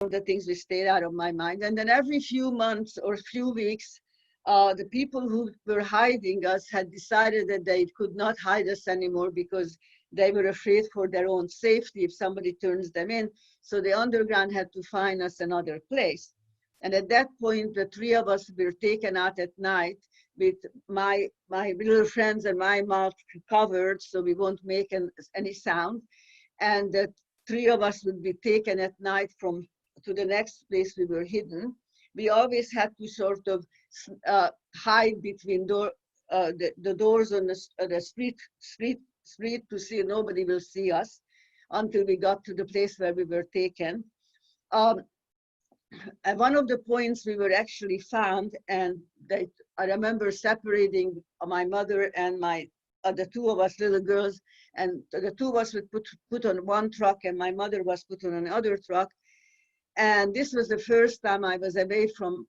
of the things which stayed out of my mind. And then every few months or few weeks, the people who were hiding us had decided that they could not hide us anymore because they were afraid for their own safety if somebody turns them in. So the underground had to find us another place. And at that point, the three of us were taken out at night with my little friends and my mouth covered so we won't make any sound. And the three of us would be taken at night to the next place we were hidden. We always had to sort of hide between the doors on the street to see nobody will see us until we got to the place where we were taken. At one of the points we were actually found, and I remember separating my mother and the two of us little girls, and the two of us were put on one truck and my mother was put on another truck. And this was the first time I was away from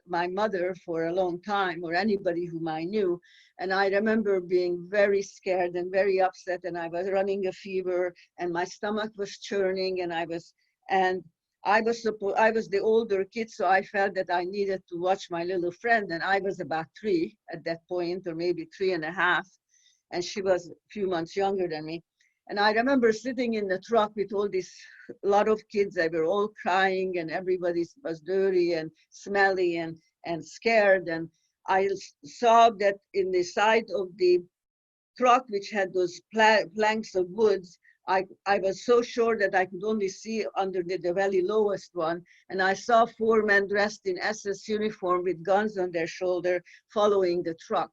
my mother for a long time, or anybody whom I knew. And I remember being very scared and very upset, and I was running a fever, and my stomach was churning, and I was the older kid, so I felt that I needed to watch my little friend, and I was about 3 at that point, or maybe 3.5, and she was a few months younger than me. And I remember sitting in the truck with a lot of kids. They were all crying, and everybody was dirty and smelly and scared. And I saw that in the side of the truck, which had those planks of woods, I was so sure that I could only see under the very lowest one. And I saw 4 men dressed in SS uniform with guns on their shoulder following the truck.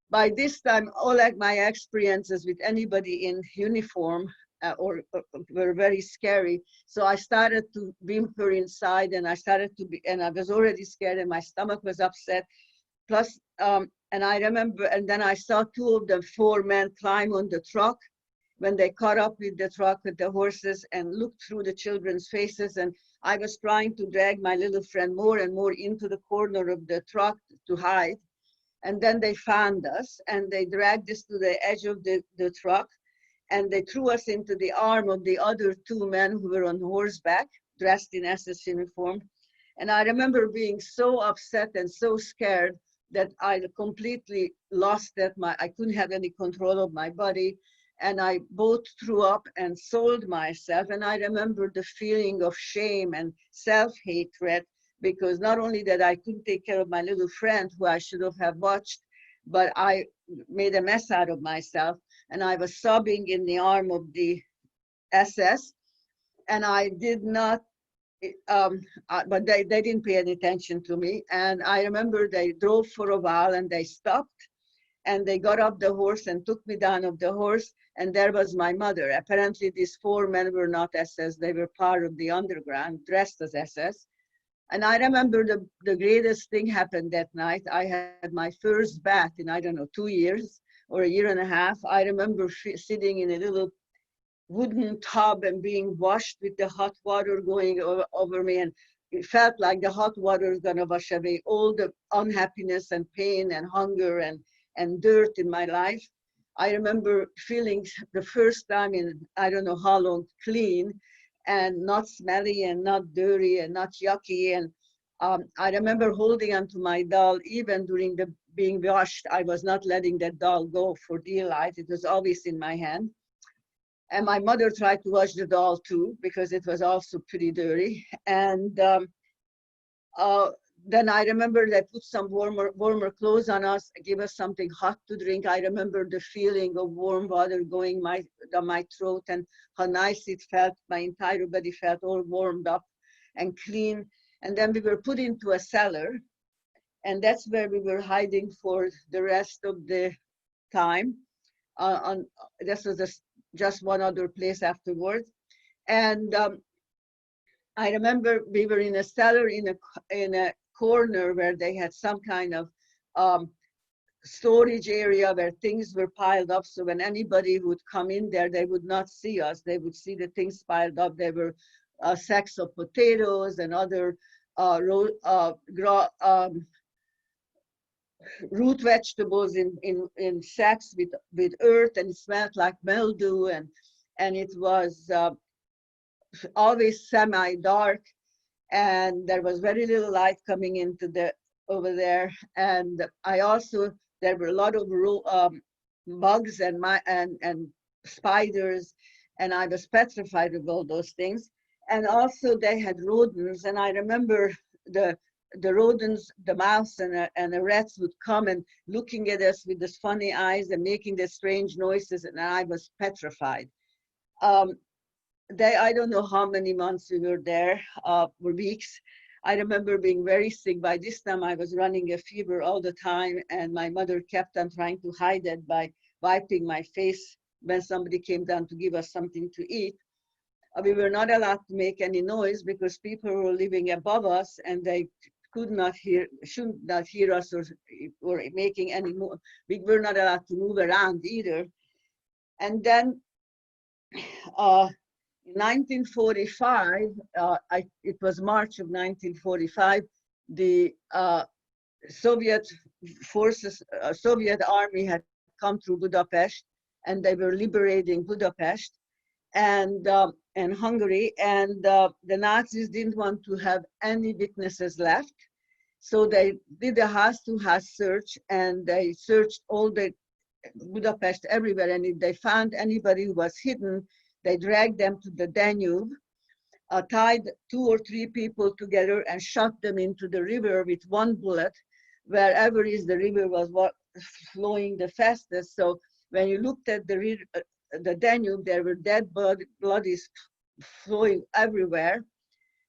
By this time, all my experiences with anybody in uniform were very scary. So I started to whimper inside, and and I was already scared, and my stomach was upset. Plus, and I remember, and then I saw 2 of the 4 men climb on the truck when they caught up with the truck with the horses and looked through the children's faces. And I was trying to drag my little friend more and more into the corner of the truck to hide. And then they found us, and they dragged us to the edge of the truck, and they threw us into the arm of the other 2 men who were on horseback, dressed in SS uniform. And I remember being so upset and so scared that I completely lost I couldn't have any control of my body, and I both threw up and sold myself. And I remember the feeling of shame and self-hatred, because not only that I couldn't take care of my little friend who I should have watched, but I made a mess out of myself. And I was sobbing in the arm of the SS, and I did not, but they didn't pay any attention to me. And I remember they drove for a while, and they stopped, and they got off the horse and took me down off the horse, and there was my mother. Apparently these 4 men were not SS, they were part of the underground, dressed as SS. And I remember the greatest thing happened that night. I had my first bath in, I don't know, 2 years or a year and a half. I remember sitting in a little wooden tub and being washed with the hot water going over me. And it felt like the hot water is going to wash away all the unhappiness and pain and hunger and dirt in my life. I remember feeling the first time in, I don't know how long, clean, and not smelly and not dirty and not yucky. And I remember holding onto my doll even during the being washed. I was not letting that doll go for dear life. It was always in my hand. And my mother tried to wash the doll too, because it was also pretty dirty. And then I remember they put some warmer clothes on us, give us something hot to drink. I remember the feeling of warm water going down my throat, and how nice it felt. My entire body felt all warmed up and clean. And then we were put into a cellar, and that's where we were hiding for the rest of the time. This was just one other place afterwards. And I remember we were in a cellar in a corner where they had some kind of storage area where things were piled up. So when anybody would come in there, they would not see us. They would see the things piled up. There were sacks of potatoes and other root vegetables in sacks with earth, and it smelled like mildew, and it was always semi-dark. and there was very little light coming into the over there. And I also, there were a lot of bugs and spiders, and I was petrified of all those things. And also they had rodents, and I remember the rodents, the mouse and the rats would come and looking at us with these funny eyes and making the strange noises, and I was petrified. I don't know how many months we were there, or weeks. I remember being very sick. By this time, I was running a fever all the time, and my mother kept on trying to hide it by wiping my face when somebody came down to give us something to eat. We were not allowed to make any noise because people were living above us, and they should not hear us or making any more. We were not allowed to move around either. And then in 1945, it was March of 1945, the Soviet forces, Soviet army had come through Budapest, and they were liberating Budapest and Hungary, and the Nazis didn't want to have any witnesses left. So they did a house-to-house search, and they searched all the Budapest everywhere, and if they found anybody who was hidden, they dragged them to the Danube, tied 2 or 3 people together and shot them into the river with one bullet, wherever is the river was flowing the fastest. So when you looked at the Danube, there were dead bodies flowing everywhere.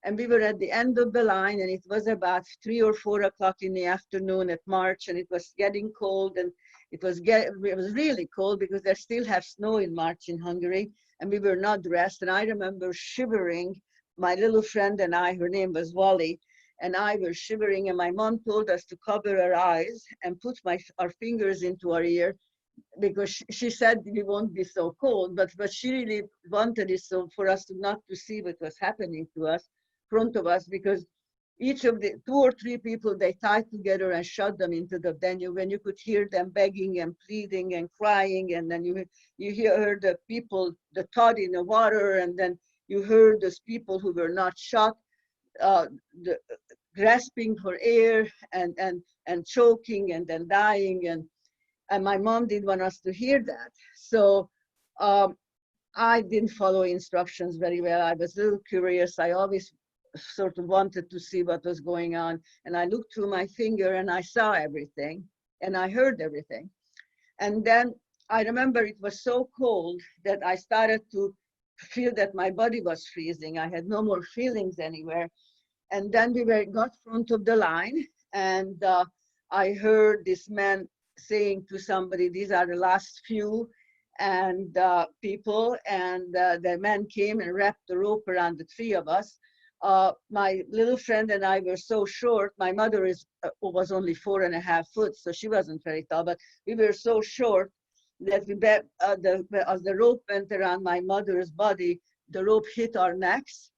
And we were at the end of the line, and it was about 3 or 4 o'clock in the afternoon at March, and it was getting cold, and it was really cold because they still have snow in March in Hungary, and we were not dressed. And I remember shivering. My little friend and I, her name was Wally, and I were shivering, and my mom told us to cover our eyes and put our fingers into our ear because she said we won't be so cold, but she really wanted it so for us not to see what was happening to us, front of us, because each of the 2 or 3 people they tied together and shot them into the Danube, when you could hear them begging and pleading and crying, and then you heard the people, the thud in the water, and then you heard those people who were not shot, grasping for air and choking and then dying, and my mom didn't want us to hear that. So I didn't follow instructions very well. I was a little curious. I always sort of wanted to see what was going on. And I looked through my finger and I saw everything and I heard everything. And then I remember it was so cold that I started to feel that my body was freezing. I had no more feelings anywhere. And then we got front of the line, and I heard this man saying to somebody, these are the last few and people, and the man came and wrapped the rope around the 3 of us. My little friend and I were so short. My mother was only 4.5 foot, so she wasn't very tall, but we were so short that as the rope went around my mother's body, the rope hit our necks,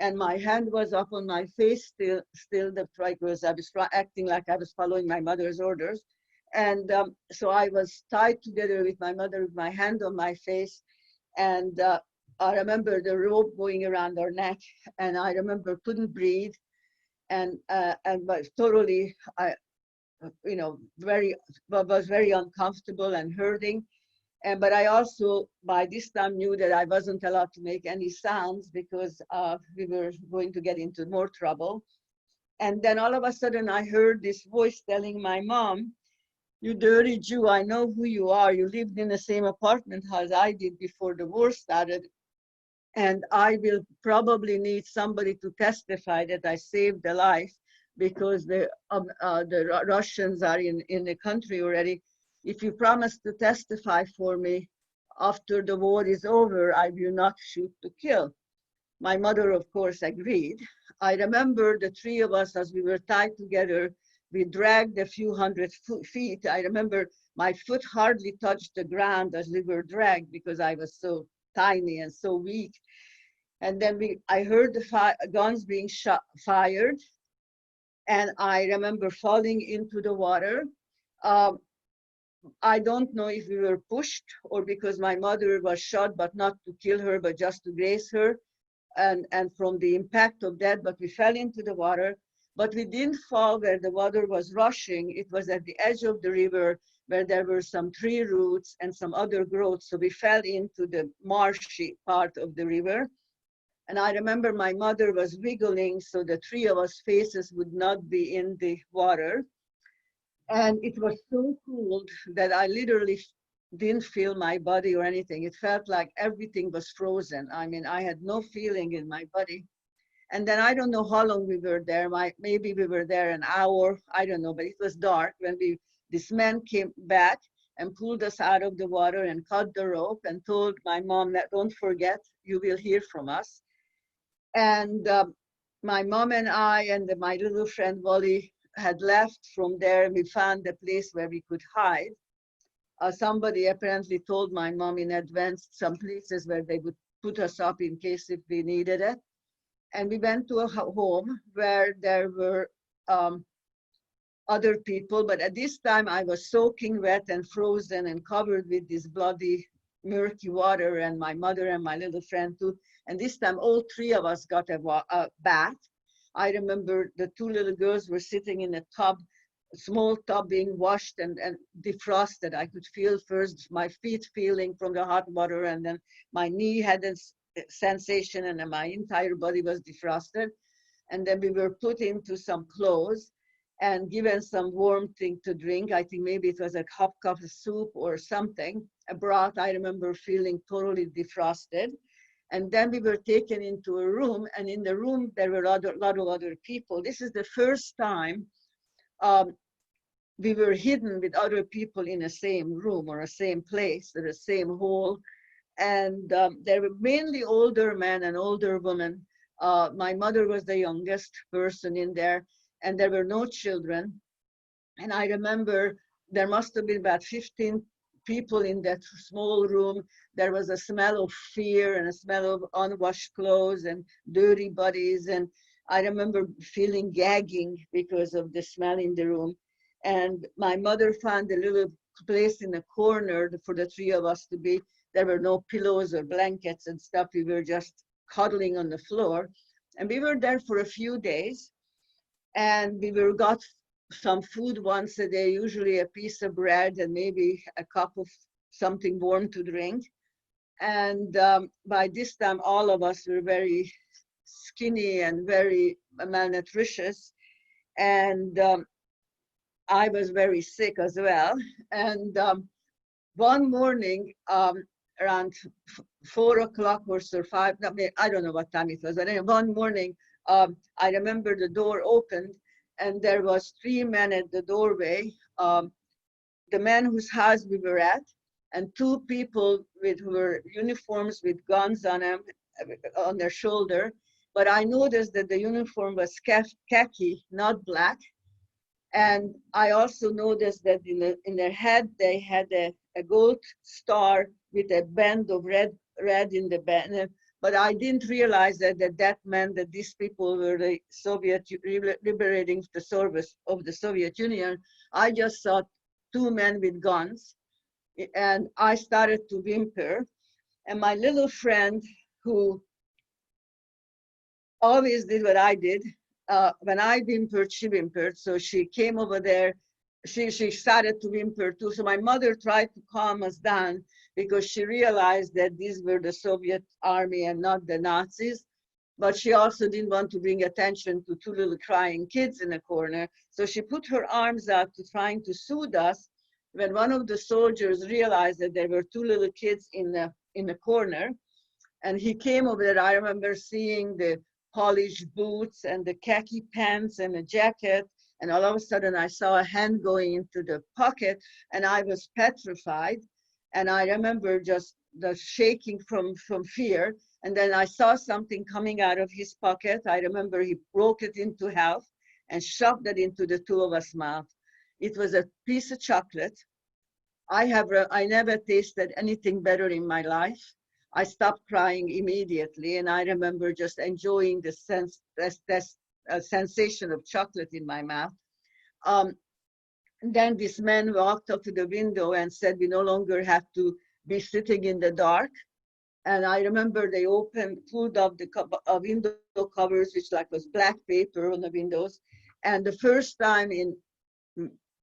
and my hand was up on my face still the strike was, I was acting like I was following my mother's orders. And so I was tied together with my mother, with my hand on my face, and I remember the rope going around our neck, and I remember couldn't breathe, and was totally, was very uncomfortable and hurting. But I also, by this time, knew that I wasn't allowed to make any sounds because we were going to get into more trouble. And then all of a sudden, I heard this voice telling my mom, "You dirty Jew, I know who you are. You lived in the same apartment as I did before the war started. And I will probably need somebody to testify that I saved a life because the Russians are in the country already. If you promise to testify for me after the war is over, I will not shoot to kill." My mother, of course, agreed. I remember the 3 of us, as we were tied together, we dragged a few hundred feet. I remember my foot hardly touched the ground as we were dragged because I was so tiny and so weak. And then I heard the guns being fired, and I remember falling into the water. I don't know if we were pushed or because my mother was shot, but not to kill her, but just to graze her. and from the impact of that, but we fell into the water. But we didn't fall where the water was rushing. It was at the edge of the river where there were some tree roots and some other growth. So we fell into the marshy part of the river. And I remember my mother was wiggling so the three of us faces would not be in the water. And it was so cold that I literally didn't feel my body or anything. It felt like everything was frozen. I mean, I had no feeling in my body. And then I don't know how long we were there. Maybe we were there an hour. I don't know, but it was dark when this man came back and pulled us out of the water and cut the rope and told my mom that don't forget, you will hear from us. And my mom and I and my little friend Wally had left from there. We found a place where we could hide. Somebody apparently told my mom in advance some places where they would put us up in case if we needed it. And we went to a home where there were other people, but at this time I was soaking wet and frozen and covered with this bloody, murky water, and my mother and my little friend too. And this time all three of us got a bath. I remember the two little girls were sitting in a tub, a small tub being washed and defrosted. I could feel first my feet feeling from the hot water, and then my knee had a sensation, and then my entire body was defrosted. And then we were put into some clothes and given some warm thing to drink. I think maybe it was a cup of soup or something, a broth. I remember feeling totally defrosted. And then we were taken into a room, and in the room there were a lot of other people. This is the first time we were hidden with other people in the same room or the same place, or the same hall. And there were mainly older men and older women. My mother was the youngest person in there, and there were no children. And I remember there must have been about 15 people in that small room. There was a smell of fear and a smell of unwashed clothes and dirty bodies. And I remember feeling gagging because of the smell in the room. And my mother found a little place in a corner for the three of us to be. There were no pillows or blankets and stuff. We were just cuddling on the floor. And we were there for a few days. And we got some food once a day, usually a piece of bread and maybe a cup of something warm to drink. And by this time, all of us were very skinny and very malnutritious. And I was very sick as well. And one morning, around 4 o'clock or so, 5, I don't know what time it was, but anyway, one morning, I remember the door opened and there was 3 men at the doorway, the man whose house we were at, and 2 people who were uniforms with guns on them, on their shoulder. But I noticed that the uniform was khaki, not black. And I also noticed that in their head, they had a gold star with a band of red in the band. But I didn't realize that meant that these people were the Soviet liberating the service of the Soviet Union. I just saw 2 men with guns, and I started to whimper. And my little friend, who always did what I did, when I whimpered, she whimpered. So she came over there. She started to whimper too. So my mother tried to calm us down because she realized that these were the Soviet army and not the Nazis. But she also didn't want to bring attention to 2 little crying kids in a corner. So she put her arms out to trying to soothe us. When one of the soldiers realized that there were 2 little kids in the corner, and he came over there, I remember seeing the polished boots and the khaki pants and a jacket. And all of a sudden I saw a hand going into the pocket, and I was petrified. And I remember just the shaking from fear. And then I saw something coming out of his pocket. I remember he broke it into half and shoved it into the 2 of us mouth. It was a piece of chocolate. I never tasted anything better in my life. I stopped crying immediately, and I remember just enjoying the sensation of chocolate in my mouth. Then this man walked up to the window and said, we no longer have to be sitting in the dark. And I remember they pulled up the window covers, which like was black paper on the windows. And the first time in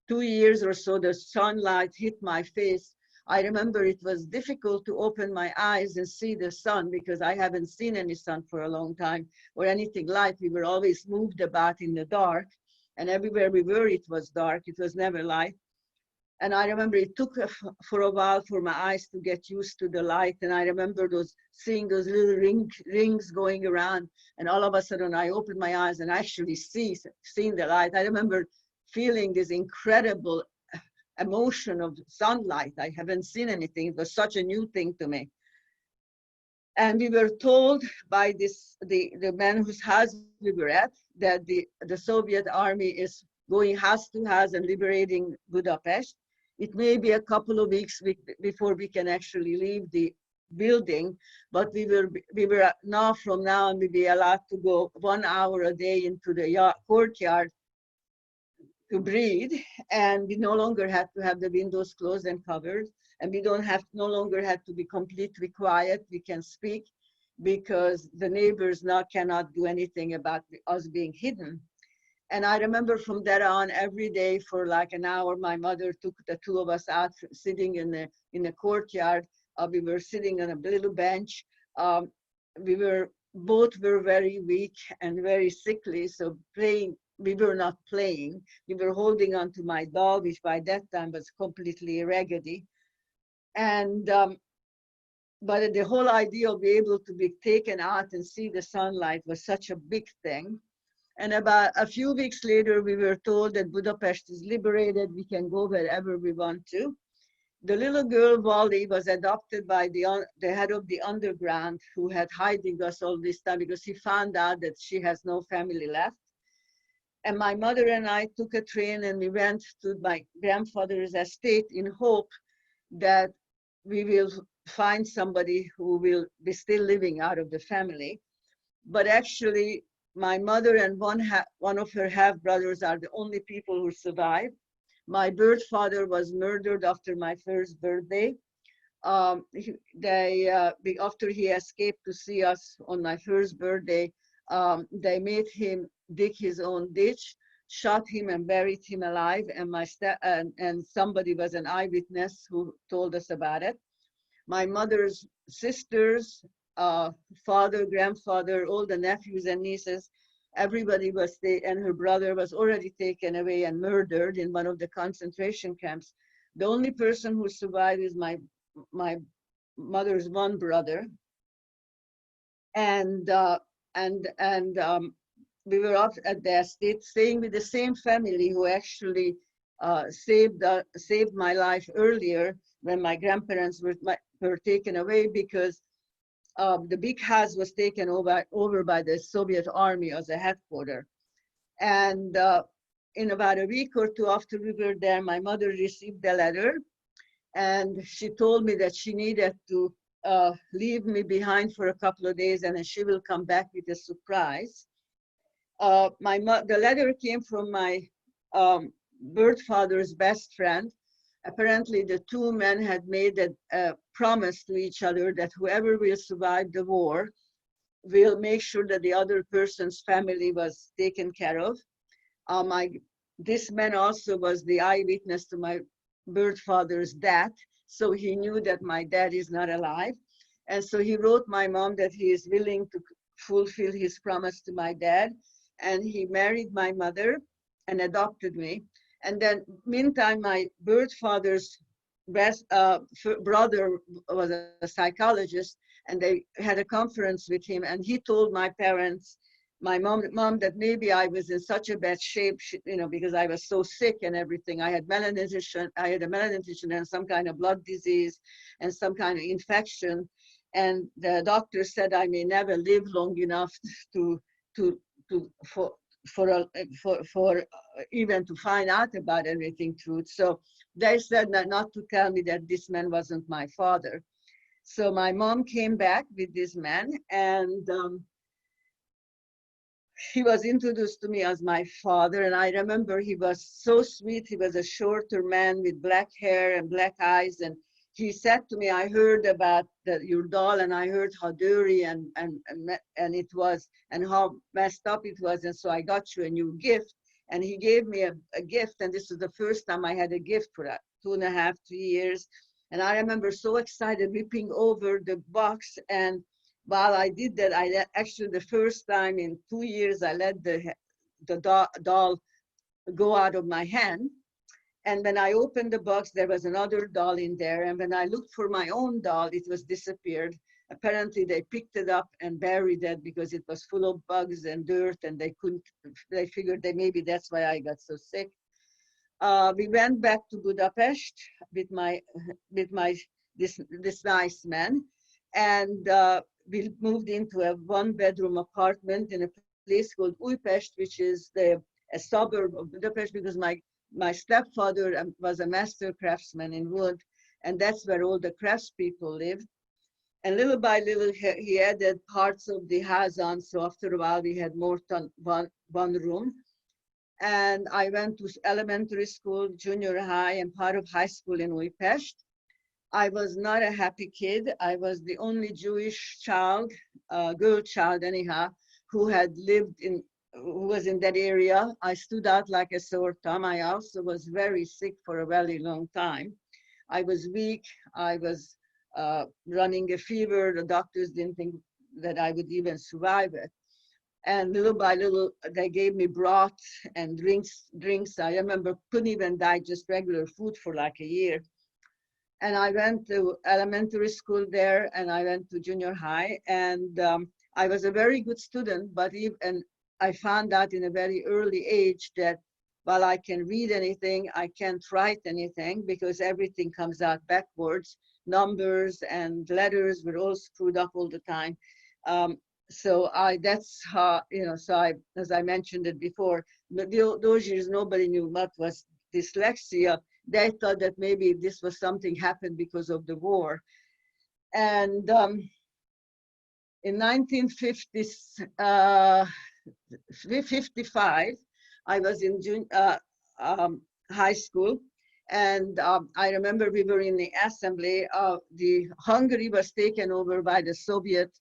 2 years or so, the sunlight hit my face. I remember it was difficult to open my eyes and see the sun because I haven't seen any sun for a long time or anything light. We were always moved about in the dark, and everywhere we were, it was dark. It was never light. And I remember it took for a while for my eyes to get used to the light. And I remember seeing those little rings going around. And all of a sudden I opened my eyes and actually seeing the light. I remember feeling this incredible emotion of sunlight. I haven't seen anything. It was such a new thing to me. And we were told by the man whose house we were at that the Soviet army is going house to house and liberating Budapest. It may be a couple of weeks before we can actually leave the building, but we were now from now on, we'll be allowed to go 1 hour a day into the courtyard to breathe, and we no longer had to have the windows closed and covered, and we no longer have to be completely quiet. We can speak because the neighbors now cannot do anything about us being hidden. And I remember from that on, every day for like an hour, my mother took the two of us out, sitting in the courtyard. We were sitting on a little bench. Both were very weak and very sickly, so we were not playing. We were holding on to my dog, which by that time was completely raggedy. And but the whole idea of being able to be taken out and see the sunlight was such a big thing. And about a few weeks later, we were told that Budapest is liberated. We can go wherever we want to. The little girl, Wally, was adopted by the head of the underground, who had hiding us all this time because he found out that she has no family left. And my mother and I took a train and we went to my grandfather's estate in hope that we will find somebody who will be still living out of the family. But actually, my mother and one of her half-brothers are the only people who survived. My birth father was murdered after my first birthday. After he escaped to see us on my first birthday, they made him dig his own ditch, shot him and buried him alive. And somebody was an eyewitness who told us about it. My mother's sisters, father, grandfather, all the nephews and nieces, everybody and her brother was already taken away and murdered in one of the concentration camps. The only person who survived is my mother's one brother. And we were off at the estate, staying with the same family who actually saved my life earlier when my grandparents were taken away, because the big house was taken over by the Soviet army as a headquarters. And in about a week or two after we were there, my mother received a letter, and she told me that she needed to leave me behind for a couple of days, and then she will come back with a surprise. The letter came from my birth father's best friend. Apparently, the two men had made a promise to each other that whoever will survive the war will make sure that the other person's family was taken care of. This man also was the eyewitness to my birth father's death, so he knew that my dad is not alive. And so he wrote my mom that he is willing to fulfill his promise to my dad, and he married my mother and adopted me. And then, meantime, my birth father's brother was a psychologist, and they had a conference with him, and he told my parents, my mom, that maybe I was in such a bad shape, because I was so sick and everything. I had malnutrition, and some kind of blood disease and some kind of infection. And the doctor said I may never live long enough for even to find out about everything truth. So they said not to tell me that this man wasn't my father. So my mom came back with this man, and he was introduced to me as my father. And I remember he was so sweet. He was a shorter man with black hair and black eyes, and he said to me, I heard about your doll, and I heard how dirty and it was, and how messed up it was, and so I got you a new gift. And he gave me a gift, and this was the first time I had a gift for 2.5, 3 years. And I remember so excited, ripping over the box. And while I did that, actually the first time in 2 years, I let the doll go out of my hand. And when I opened the box, there was another doll in there. And when I looked for my own doll, it was disappeared. Apparently, they picked it up and buried it because it was full of bugs and dirt, and they figured that maybe that's why I got so sick. We went back to Budapest with this nice man, and we moved into a 1-bedroom apartment in a place called Újpest, which is a suburb of Budapest, because my stepfather was a master craftsman in wood, and that's where all the craftspeople lived. And little by little, he added parts of the house on, so after a while, we had more than one room. And I went to elementary school, junior high, and part of high school in Újpest. I was not a happy kid. I was the only Jewish child, girl child anyhow, who was in that area. I stood out like a sore thumb. I also was very sick for a very long time. I was weak. I was running a fever. The doctors didn't think that I would even survive it. And little by little, they gave me broth and drinks. I remember couldn't even digest regular food for like a year. And I went to elementary school there, and I went to junior high. And I was a very good student, and I found out in a very early age that while I can read anything, I can't write anything because everything comes out backwards. Numbers and letters were all screwed up all the time. So that's how, as I mentioned it before, those years, nobody knew what was dyslexia. They thought that maybe this was something happened because of the war. And in 1955, I was in high school. And I remember we were in the assembly. Hungary was taken over by the Soviet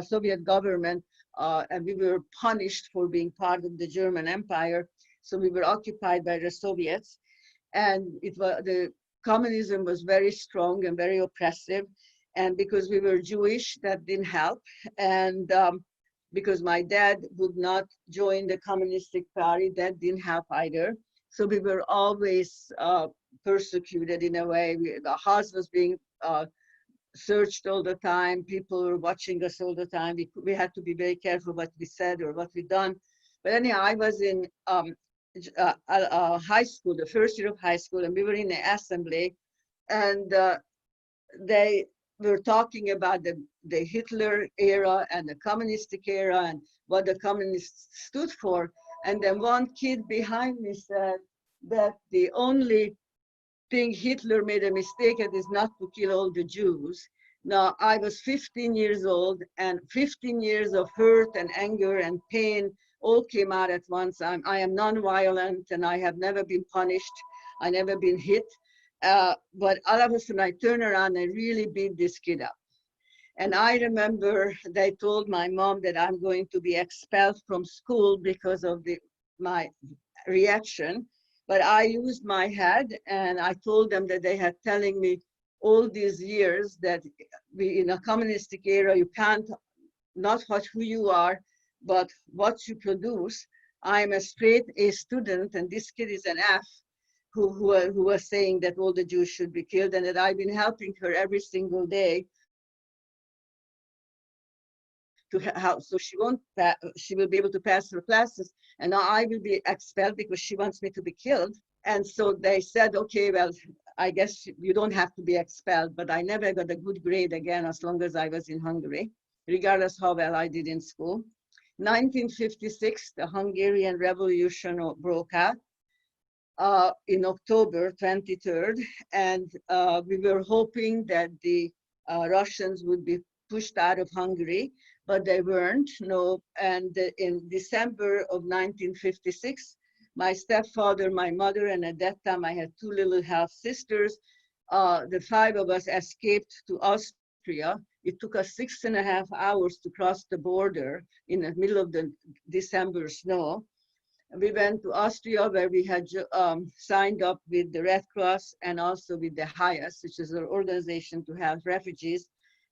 Soviet government, and we were punished for being part of the German Empire. So we were occupied by the Soviets, and the communism was very strong and very oppressive. And because we were Jewish, that didn't help. And because my dad would not join the Communistic Party, that didn't help either. So we were always persecuted in a way. The house was being searched all the time. People were watching us all the time. We had to be very careful what we said or what we done. But anyhow, I was in high school, the first year of high school, and we were in the assembly, and they were talking about the Hitler era and the communistic era and what the communists stood for. And then one kid behind me said that the only thing Hitler made a mistake at is not to kill all the Jews. Now, I was 15 years old, and 15 years of hurt and anger and pain all came out at once. I am non-violent, and I have never been punished. I never been hit. But all of a sudden, I turned around and really beat this kid up. And I remember they told my mom that I'm going to be expelled from school because of my reaction. But I used my head, and I told them that they had telling me all these years that in a communistic era, you can't not watch who you are, but what you produce. I'm a straight A student, and this kid is an F who was saying that all the Jews should be killed, and that I've been helping her every single day so she will be able to pass her classes, and now I will be expelled because she wants me to be killed. And so they said, okay, well, I guess you don't have to be expelled, but I never got a good grade again as long as I was in Hungary, regardless how well I did in school. 1956, the Hungarian Revolution broke out in October 23rd, and we were hoping that the Russians would be pushed out of Hungary, but they weren't, no. And in December of 1956, my stepfather, my mother, and at that time I had two little half sisters. The five of us escaped to Austria. It took us 6.5 hours to cross the border in the middle of the December snow. We went to Austria, where we had signed up with the Red Cross and also with the Nyilas, which is an organization to help refugees.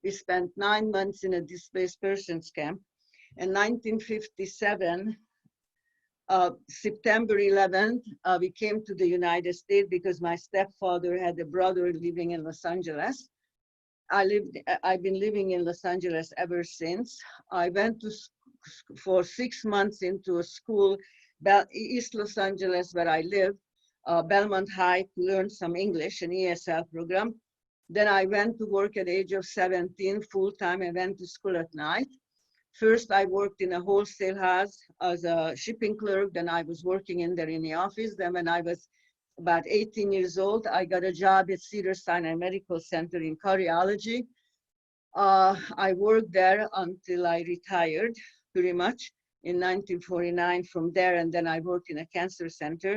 We spent 9 months in a displaced persons camp. In 1957, September 11th, we came to the United States because my stepfather had a brother living in Los Angeles. I've been living in Los Angeles ever since. I went to for 6 months into a school, East Los Angeles, where I live, Belmont High, to learn some English, an ESL program. Then I went to work at the age of 17 full-time. I went to school at night. First, I worked in a wholesale house as a shipping clerk. Then I was working in there in the office. Then when I was about 18 years old, I got a job at Cedars-Sinai Medical Center in cardiology. I worked there until I retired, pretty much, in 1949 from there, and then I worked in a cancer center.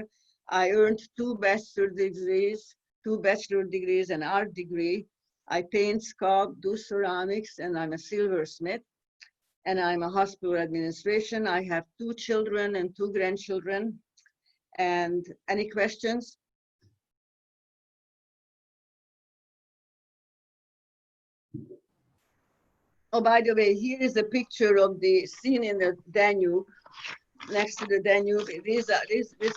I earned two bachelor degrees, an art degree. I paint, sculpt, do ceramics, and I'm a silversmith. And I'm a hospital administration. I have 2 children and 2 grandchildren. And any questions? Oh, by the way, here is a picture of the scene in the Danube, next to the Danube. This is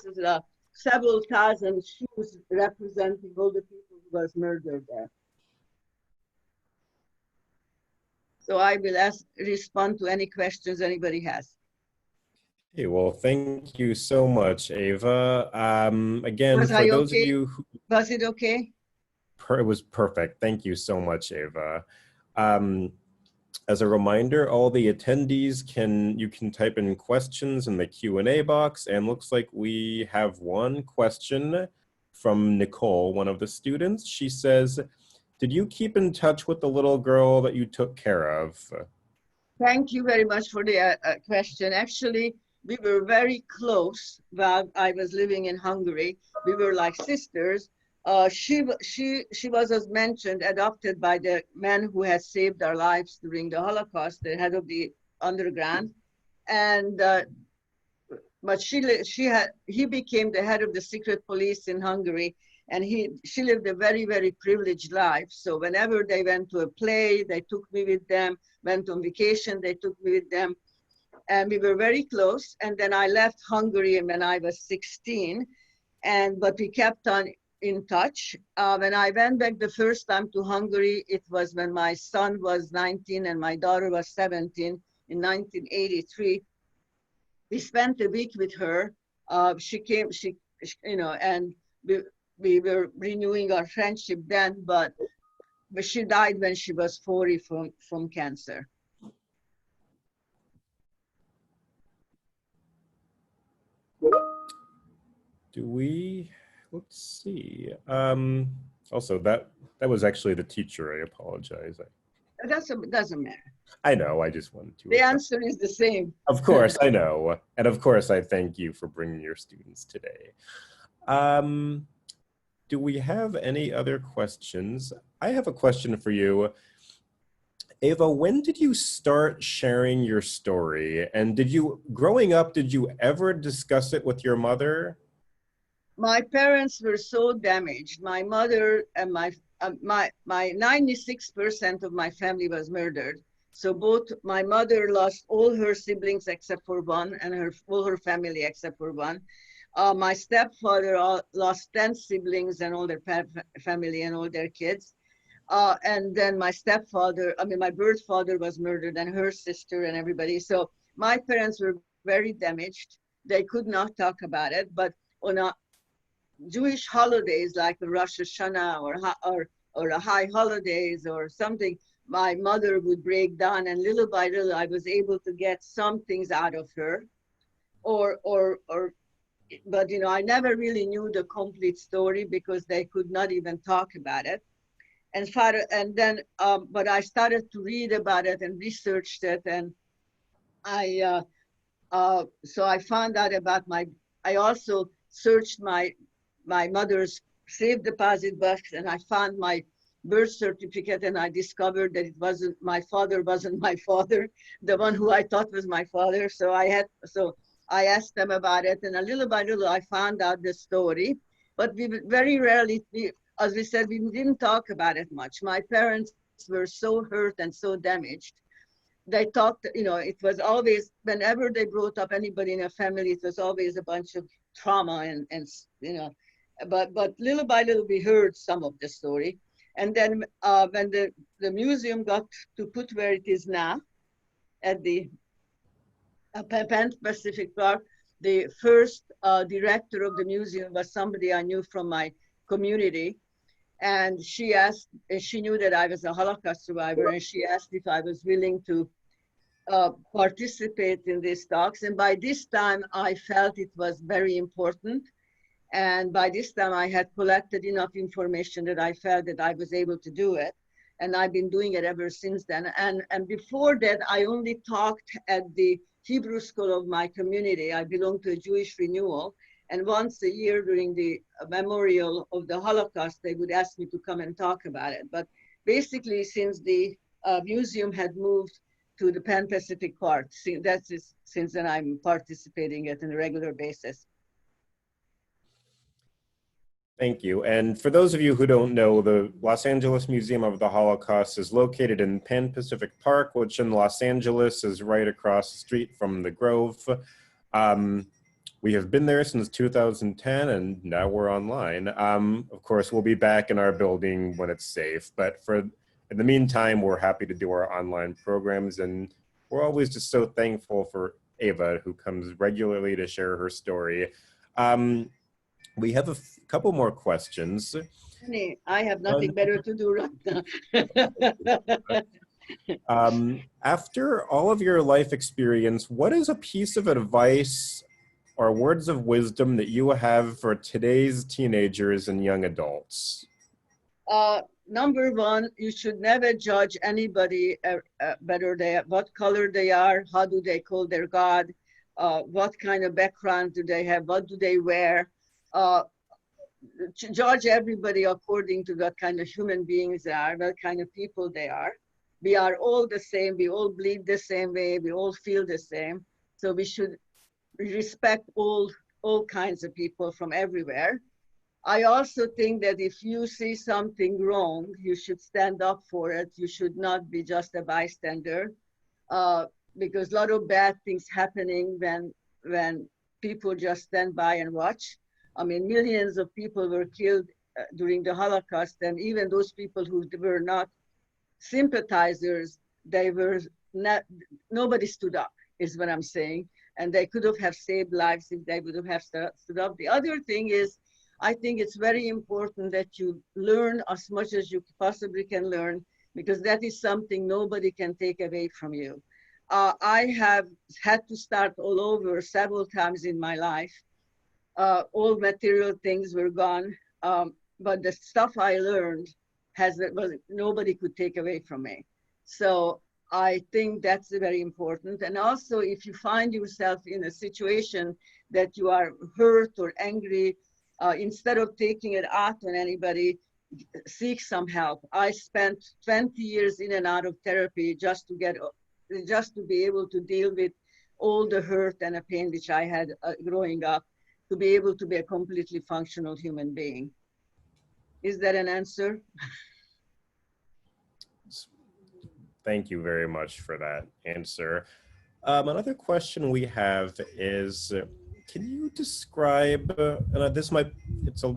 several thousand shoes representing all the people who was murdered there. So I will respond to any questions anybody has. Hey, well, thank you so much, Eva. Again, for those of you who... Was it okay? It was perfect. Thank you so much, Eva. As a reminder, all the attendees you can type in questions in the Q&A box, and looks like we have one question from Nicole, one of the students. She says, did you keep in touch with the little girl that you took care of? Thank you very much for the question. Actually, we were very close while I was living in Hungary. We were like sisters. She was, as mentioned, adopted by the man who had saved our lives during the Holocaust, the head of the underground. And but he became the head of the secret police in Hungary, and she lived a very, very privileged life. So whenever they went to a play, they took me with them. Went on vacation, they took me with them. And we were very close. And then I left Hungary when I was 16, but we kept on in touch. When I went back the first time to Hungary, it was when my son was 19 and my daughter was 17 in 1983. We spent a week with her. She came, and we were renewing our friendship then, but she died when she was 40 from cancer. Let's see. Also, that was actually the teacher. I apologize. It doesn't matter. I know, I just wanted to. The answer is the same. Of course, I know. And of course, I thank you for bringing your students today. Do we have any other questions? I have a question for you. Eva, when did you start sharing your story? And growing up, did you ever discuss it with your mother? My parents were so damaged. My mother and my 96% of my family was murdered. So both my mother lost all her siblings except for one, and all her family except for one. My stepfather lost 10 siblings and all their family and all their kids. And then my birth father was murdered, and her sister and everybody. So my parents were very damaged. They could not talk about it, but on Jewish holidays like Rosh Hashanah or a high holidays or something, my mother would break down, and little by little I was able to get some things out of her, but I never really knew the complete story because they could not even talk about it. But I started to read about it and researched it, and so I found out about I also searched my mother's safe deposit box, and I found my birth certificate, and I discovered that it wasn't my father, the one who I thought was my father. So I asked them about it, and little by little I found out the story. But we very rarely, as we said, we didn't talk about it much. My parents were so hurt and so damaged. They talked, it was always, whenever they brought up anybody in a family, it was always a bunch of trauma but little by little we heard some of the story. And then when the museum got to put where it is now at the Pan Pacific Park, the first director of the museum was somebody I knew from my community. And she knew that I was a Holocaust survivor, and she asked if I was willing to participate in these talks. And by this time, I felt it was very important. And by this time, I had collected enough information that I felt that I was able to do it. And I've been doing it ever since then. And before that, I only talked at the Hebrew school of my community. I belong to a Jewish renewal. And once a year during the memorial of the Holocaust, they would ask me to come and talk about it. But basically, since the museum had moved to the Pan Pacific Park, since then I'm participating at a regular basis. Thank you. And for those of you who don't know, the Los Angeles Museum of the Holocaust is located in Pan Pacific Park, which in Los Angeles is right across the street from the Grove. We have been there since 2010, and now we're online. Of course, we'll be back in our building when it's safe, but in the meantime, we're happy to do our online programs, and we're always just so thankful for Eva, who comes regularly to share her story. We have a couple more questions. Honey, I have nothing better to do right now. After all of your life experience, what is a piece of advice or words of wisdom that you have for today's teenagers and young adults? Number one, you should never judge anybody what color they are, how do they call their God, what kind of background do they have, what do they wear. Judge everybody according to what kind of human beings they are, what kind of people they are. We are all the same, we all bleed the same way, we all feel the same. So we should respect all kinds of people from everywhere. I also think that if you see something wrong, you should stand up for it. You should not be just a bystander, because a lot of bad things happening when people just stand by and watch. I mean, millions of people were killed during the Holocaust, and even those people who were not sympathizers, nobody stood up, is what I'm saying. And they could have saved lives if they would have stood up. The other thing is, I think it's very important that you learn as much as you possibly can learn, because that is something nobody can take away from you. I have had to start all over several times in my life. All material things were gone, but the stuff I learned nobody could take away from me. So I think that's very important. And also, if you find yourself in a situation that you are hurt or angry, instead of taking it out on anybody, seek some help. I spent 20 years in and out of therapy just to be able to deal with all the hurt and the pain which I had growing up, to be able to be a completely functional human being. Is that an answer? Thank you very much for that answer. Another question we have is, can you describe, and it's a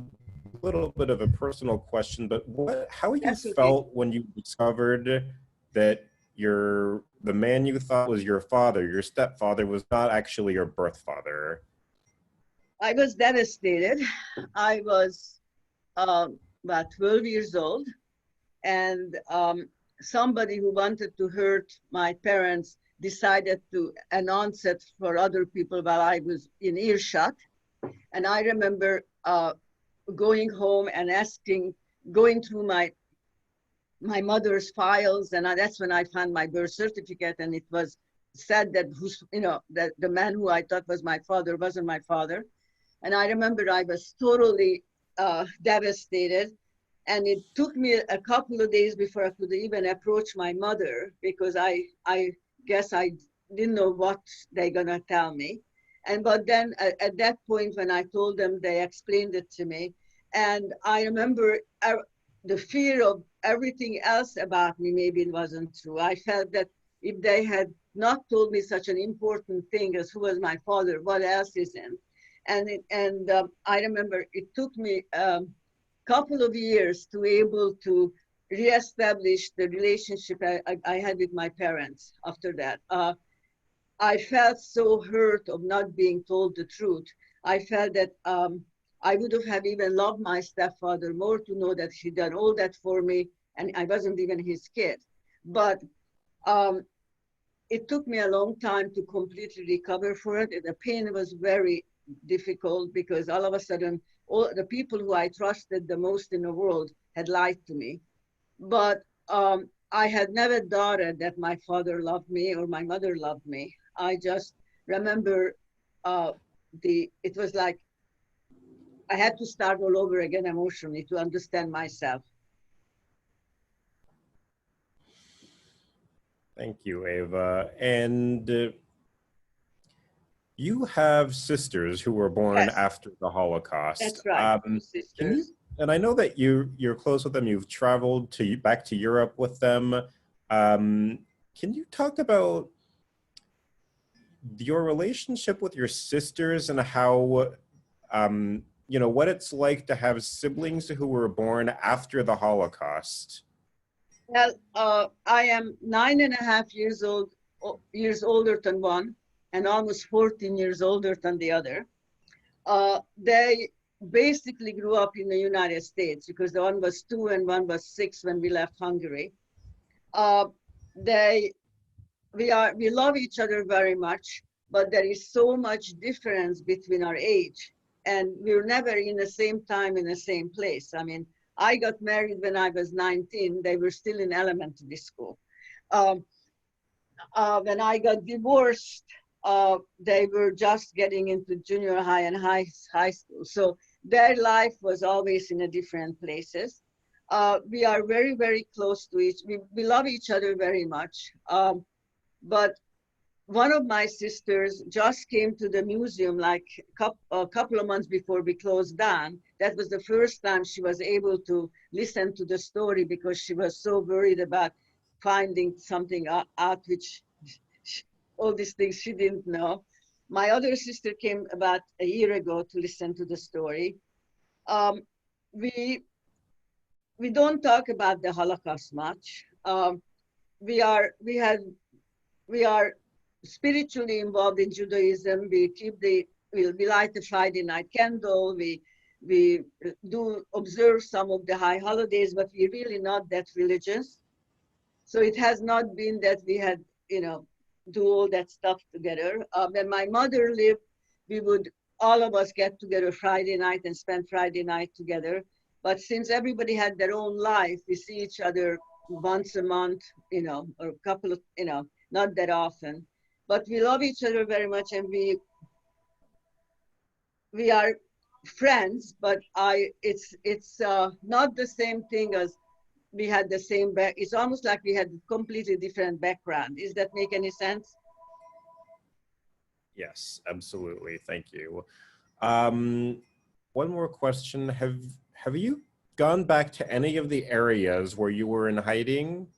little bit of a personal question, but how you felt when you discovered that the man you thought was your father, your stepfather, was not actually your birth father? I was devastated. I was about 12 years old, and somebody who wanted to hurt my parents decided to announce it for other people while I was in earshot. And I remember going home and going through my mother's files, and that's when I found my birth certificate, and it was said that that the man who I thought was my father wasn't my father. And I remember I was totally devastated. And it took me a couple of days before I could even approach my mother, because I guess I didn't know what they're gonna tell me. And but then at that point when I told them, they explained it to me. And I remember the fear of everything else about me, maybe it wasn't true. I felt that if they had not told me such an important thing as who was my father, what else isn't? And I remember it took me couple of years to be able to reestablish the relationship I had with my parents after that. I felt so hurt of not being told the truth. I felt that I would have even loved my stepfather more to know that he done all that for me and I wasn't even his kid. But it took me a long time to completely recover for it. The pain was very difficult because all of a sudden, all the people who I trusted the most in the world had lied to me. But I had never doubted that my father loved me or my mother loved me. I just remember it was like I had to start all over again emotionally to understand myself. Thank you, Eva. And you have sisters who were born Yes, after the Holocaust. that's right. Two Can you, sisters. and I know that you're close with them. You've traveled back to Europe with them. Can you talk about your relationship with your sisters and how, what it's like to have siblings who were born after the Holocaust? Well, I am 9.5 years old, years older than one, and almost 14 years older than the other. They basically grew up in the United States because the one was 2 and one was 6 when we left Hungary. Uh, they, we love each other very much, but there is so much difference between our age, and we were never in the same time in the same place. I mean, I got married when I was 19. They were still in elementary school. Um, when I got divorced, they were just getting into junior high and high school. So their life was always in a different places. We are very, very close to we love each other very much. But one of my sisters just came to the museum like a couple of months before we closed down. That was the first time she was able to listen to the story because she was so worried about finding something out which all these things she didn't know. My other sister came about a year ago to listen to the story. Um, we we don't talk about the Holocaust much. We are spiritually involved in Judaism. We light the Friday night candle. We do observe some of the high holidays, but we're really not that religious. So it has not been that we had, do all that stuff together. When my mother lived, we would all of us get together Friday night and spend Friday night together. But since everybody had their own life, we see each other once a month, or a couple of, not that often. But we love each other very much, and we are friends. But it's not the same thing as we had the same it's almost like we had a completely different background. Does that make any sense? Yes, absolutely. Thank you. One more question. Have you gone back to any of the areas where you were in hiding?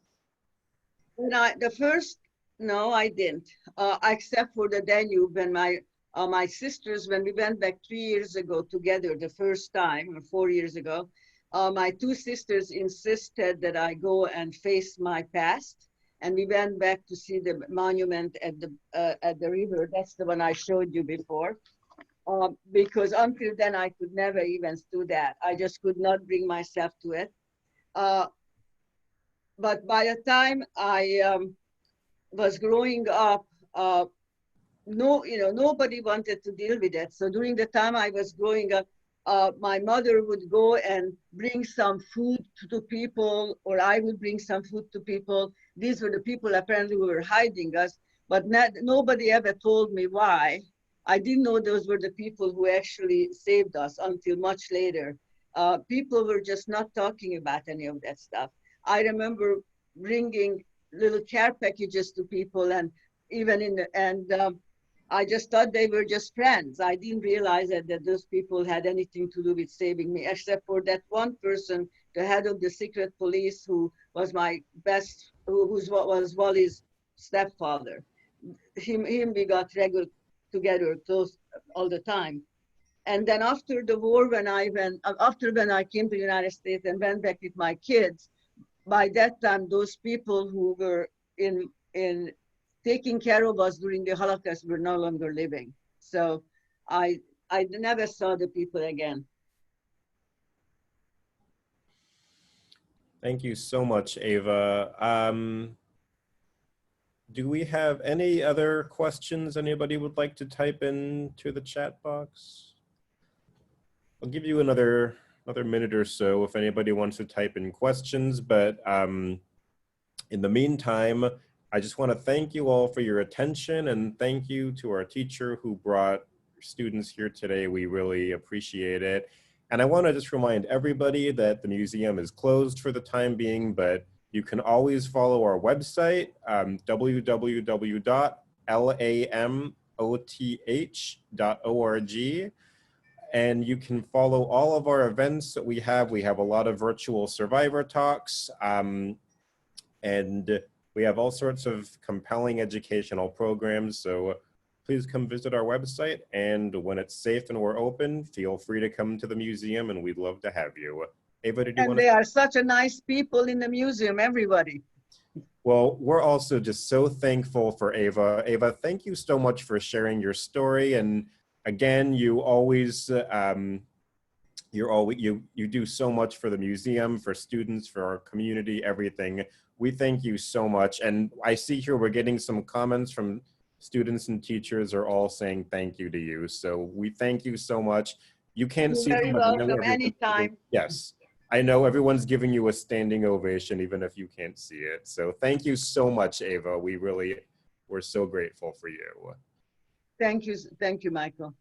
No, I didn't. Except for the Danube, when my sisters, when we went back 3 years ago together the first time, or 4 years ago, my two sisters insisted that I go and face my past, and we went back to see the monument at the river. That's the one I showed you before. Because until then I could never even do that. I just could not bring myself to it. But by the time I was growing up, nobody wanted to deal with it. So during the time I was growing up, my mother would go and bring some food to people, or I would bring some food to people. These were the people apparently who were hiding us, but nobody ever told me why. I didn't know those were the people who actually saved us until much later. People were just not talking about any of that stuff. I remember bringing little care packages to people, and even in the, and I just thought they were just friends. I didn't realize that those people had anything to do with saving me, except for that one person, the head of the secret police, who was my best, was Wally's stepfather. Him we got regular together close all the time. And then after the war, when I came to the United States and went back with my kids, by that time, those people who were in taking care of us during the Holocaust were no longer living. So I never saw the people again. Thank you so much, Eva. Do we have any other questions anybody would like to type into the chat box? I'll give you another minute or so if anybody wants to type in questions, but in the meantime, I just want to thank you all for your attention, and thank you to our teacher who brought students here today. We really appreciate it. And I want to just remind everybody that the museum is closed for the time being, but you can always follow our website, www.lamoth.org. And you can follow all of our events that we have. We have a lot of virtual survivor talks, and we have all sorts of compelling educational programs. So please come visit our website. And when it's safe and we're open, feel free to come to the museum, and we'd love to have you. Eva, did you want to? And they are such a nice people in the museum, everybody. Well, we're also just so thankful for Eva. Eva, thank you so much for sharing your story. And again, you always, you do so much for the museum, for students, for our community, everything. We thank you so much. And I see here we're getting some comments from students and teachers are all saying thank you to you. So we thank you so much. You can't see You're them, very but I know welcome anytime. yes. I know everyone's giving you a standing ovation, even if you can't see it. So thank you so much, Eva. We're so grateful for you. Thank you, Michael.